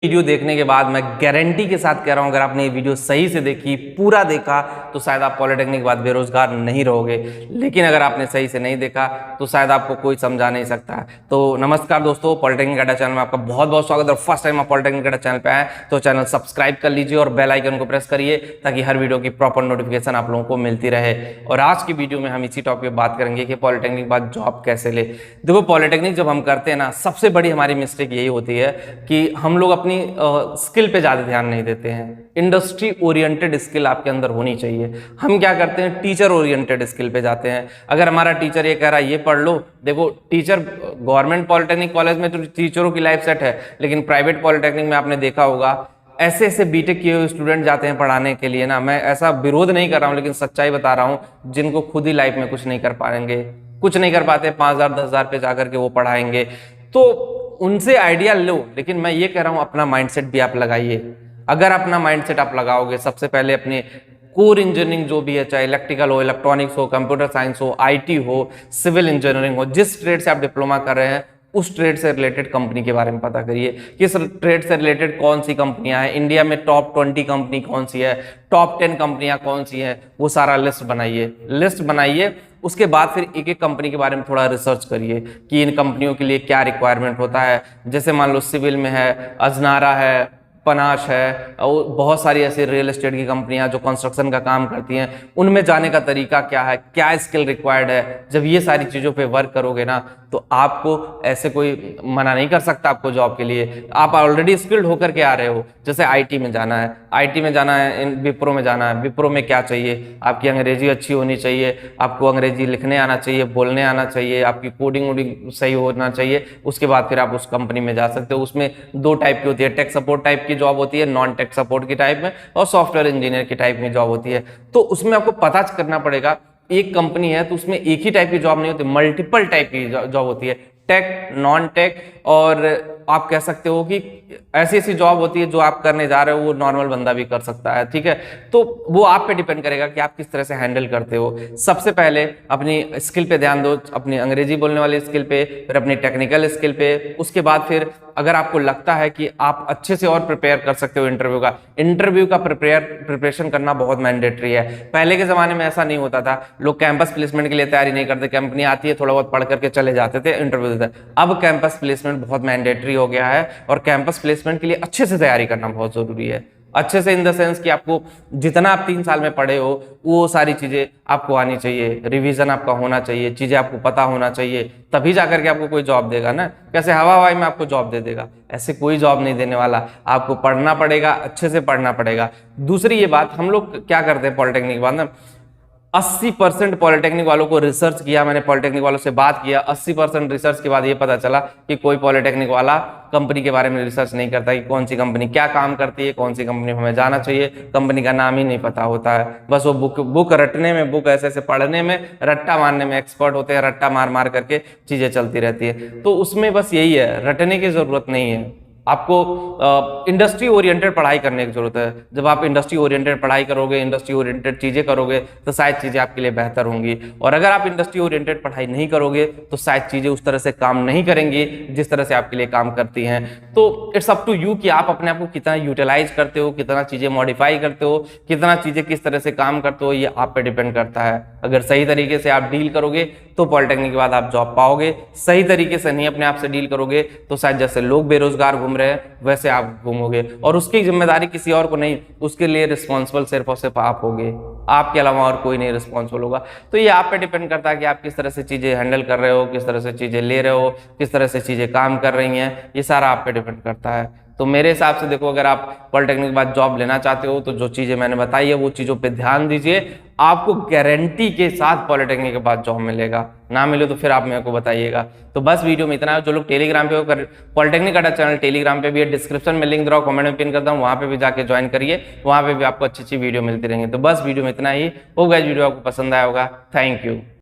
Video देखने के बाद मैं गारंटी के साथ कह रहा हूं, अगर आपने ये वीडियो सही से देखी, पूरा देखा, तो शायद आप पॉलिटेक्निक के बाद बेरोजगार नहीं रहोगे। लेकिन अगर आपने सही से नहीं देखा तो शायद आपको कोई समझा नहीं सकता। तो नमस्कार दोस्तों, पॉलिटेक्निक अड्डा चैनल में आपका बहुत बहुत स्वागत है। और फर्स्ट टाइम आप पॉलिटेक्निक अड्डा चैनल पे आए तो चैनल सब्सक्राइब कर लीजिए और बेल आइकन को प्रेस करिए ताकि हर वीडियो की प्रॉपर नोटिफिकेशन आप लोगों को मिलती रहे। और आज की वीडियो में हम इसी टॉपिक पे बात करेंगे कि पॉलिटेक्निक के बाद जॉब कैसे ले। देखो, पॉलिटेक्निक जब हम करते हैं ना, सबसे बड़ी हमारी मिस्टेक यही होती है कि हम लोग अपनी स्किल पे ज्यादा ध्यान नहीं देते हैं। इंडस्ट्री ओरिएंटेड स्किल आपके अंदर होनी चाहिए। हम क्या करते हैं, टीचर ओरिएंटेड स्किल पे जाते हैं। अगर हमारा टीचर ये कह रहा है ये पढ़ लो, देखो टीचर गवर्नमेंट पॉलिटेक्निक कॉलेज में तो टीचरों की लाइफ सेट है, लेकिन प्राइवेट पॉलिटेक्निक में आपने देखा होगा ऐसे ऐसे बीटेक किए हुए स्टूडेंट जाते हैं पढ़ाने के लिए ना। मैं ऐसा विरोध नहीं कर रहा हूँ, लेकिन सच्चाई बता रहा हूँ, जिनको खुद ही लाइफ में कुछ नहीं कर पाएंगे, कुछ नहीं कर पाते, 5,000 10,000 पे जाकर के वो पढ़ाएंगे। तो उनसे आइडिया लो, लेकिन मैं ये कह रहा हूं अपना माइंडसेट भी आप लगाइए। अगर अपना माइंडसेट आप लगाओगे, सबसे पहले अपने कोर इंजीनियरिंग जो भी है, चाहे इलेक्ट्रिकल हो, इलेक्ट्रॉनिक्स हो, कंप्यूटर साइंस हो, आईटी हो, सिविल इंजीनियरिंग हो, जिस ट्रेड से आप डिप्लोमा कर रहे हैं उस ट्रेड से रिलेटेड कंपनी के बारे में पता करिए। किस ट्रेड से रिलेटेड कौन सी कंपनियां हैं, इंडिया में टॉप 20 कंपनी कौन सी है, टॉप 10 कंपनियां कौन सी हैं, वो सारा लिस्ट बनाइए। उसके बाद फिर एक एक कंपनी के बारे में थोड़ा रिसर्च करिए कि इन कंपनियों के लिए क्या रिक्वायरमेंट होता है। जैसे मान लो सिविल में है, अजनारा है, पनाश है, और बहुत सारी ऐसी रियल एस्टेट की कंपनियां जो कंस्ट्रक्शन का काम करती हैं, उनमें जाने का तरीका क्या है, क्या स्किल रिक्वायर्ड है। जब ये सारी चीज़ों पे वर्क करोगे ना, तो आपको ऐसे कोई मना नहीं कर सकता आपको जॉब के लिए। आप ऑलरेडी स्किल्ड होकर के आ रहे हो। जैसे आईटी में जाना है, विप्रो में जाना है। विप्रो में क्या चाहिए, आपकी अंग्रेजी अच्छी होनी चाहिए, आपको अंग्रेजी लिखने आना चाहिए, बोलने आना चाहिए, आपकी कोडिंग वोडिंग सही होना चाहिए। उसके बाद फिर आप उस कंपनी में जा सकते हो। उसमें दो टाइप की होती है, टेक सपोर्ट टाइप की जॉब होती है, नॉन टेक सपोर्ट की टाइप में, और सॉफ्टवेयर इंजीनियर की टाइप में जॉब होती है। तो उसमें आपको पता करना पड़ेगा, एक कंपनी है तो उसमें एक ही टाइप की जॉब नहीं होती, मल्टीपल टाइप की जॉब होती है, टेक, नॉन टेक, और आप कह सकते हो कि ऐसी ऐसी जॉब होती है जो आप करने जा रहे हो वो नॉर्मल बंदा भी कर सकता है। ठीक है, तो वो आप पे डिपेंड करेगा कि आप किस तरह से हैंडल करते हो। सबसे पहले अपनी स्किल पे ध्यान दो, अपनी अंग्रेजी बोलने वाली स्किल पे, फिर अपनी टेक्निकल स्किल पे। उसके बाद फिर अगर आपको लगता है कि आप अच्छे से और प्रिपेयर कर सकते हो इंटरव्यू का प्रिपरेशन करना बहुत मैंडेटरी है। पहले के जमाने में ऐसा नहीं होता था, लोग कैंपस प्लेसमेंट के लिए तैयारी नहीं करते, कंपनी आती है थोड़ा बहुत पढ़ करके चले जाते थे, इंटरव्यू देते। अब कैंपस प्लेसमेंट बहुत मैंडेटरी हो गया है, और कैंपस प्लेसमेंट के लिए अच्छे से तैयारी करना बहुत जरूरी है। अच्छे से इन द सेंस कि आपको जितना आप 3 साल में पढ़े हो वो सारी चीजें आपको आनी चाहिए, रिवीजन आपका होना चाहिए, चीजें आपको पता होना चाहिए, तभी जाकर के आपको कोई जॉब देगा ना। कैसे हवा हवाई में आपको जॉब दे देगा, ऐसे कोई जॉब नहीं देने वाला। आपको पढ़ना पड़ेगा, अच्छे से पढ़ना पड़ेगा। दूसरी ये बात, हम लोग क्या करते हैं पॉलिटेक्निक के बाद ना, 80% पॉलिटेक्निक वालों को रिसर्च किया, मैंने पॉलिटेक्निक वालों से बात किया, 80% रिसर्च के बाद ये पता चला कि कोई पॉलिटेक्निक वाला कंपनी के बारे में रिसर्च नहीं करता कि कौन सी कंपनी क्या काम करती है, कौन सी कंपनी में हमें जाना चाहिए, कंपनी का नाम ही नहीं पता होता है। बस वो बुक रटने में, बुक ऐसे ऐसे पढ़ने में, रट्टा मारने में एक्सपर्ट होते हैं, रट्टा मार मार करके चीजें चलती रहती है। तो उसमें बस यही है, रटने की जरूरत नहीं है। आपको इंडस्ट्री ओरिएंटेड पढ़ाई करने की जरूरत है। जब आप इंडस्ट्री ओरिएंटेड पढ़ाई करोगे, इंडस्ट्री ओरिएंटेड चीजें करोगे, तो शायद चीजें आपके लिए बेहतर होंगी। और अगर आप इंडस्ट्री ओरिएंटेड पढ़ाई नहीं करोगे तो शायद चीजें उस तरह से काम नहीं करेंगी जिस तरह से आपके लिए काम करती हैं। तो इट्स अप टू यू कि आप अपने आप को कितना यूटिलाइज करते हो, कितना चीजें मॉडिफाई करते हो, कितना चीजें किस तरह से काम करते हो, ये आप पे डिपेंड करता है। अगर सही तरीके से आप डील करोगे तो पॉलिटेक्निक के बाद आप जॉब पाओगे। सही तरीके से नहीं अपने आप से डील करोगे तो शायद जैसे लोग बेरोजगार घूम रहे हैं वैसे आप घूमोगे, और उसकी जिम्मेदारी किसी और को नहीं, उसके लिए रिस्पॉन्सिबल सिर्फ और सिर्फ आप होगे, आपके अलावा और कोई नहीं रिस्पॉन्सिबल होगा। तो ये आप पे डिपेंड करता है कि आप किस तरह से चीजें हैंडल कर रहे हो, किस तरह से चीजें ले रहे हो, किस तरह से चीजें काम कर रही हैं, ये सारा आप पे डिपेंड करता है। तो मेरे हिसाब से देखो, अगर आप पॉलिटेक्निक के बाद जॉब लेना चाहते हो तो जो चीजें मैंने बताई है वो चीजों पे ध्यान दीजिए। आपको गारंटी के साथ पॉलिटेक्निक के बाद जॉब मिलेगा। ना मिले तो फिर आप मेरे को बताइएगा। तो बस वीडियो में इतना है। जो लोग टेलीग्राम पे हो, पॉलिटेक्निक अड्डा चैनल टेलीग्राम पे भी है, डिस्क्रिप्शन में लिंक दे रहा हूं, कमेंट में पिन करता हूं, वहां पे भी जाके ज्वाइन करिए, वहां पे भी आपको अच्छी अच्छी वीडियो मिलती रहेंगी। तो बस वीडियो में इतना ही होगा। वीडियो आपको पसंद आया होगा। Thank you.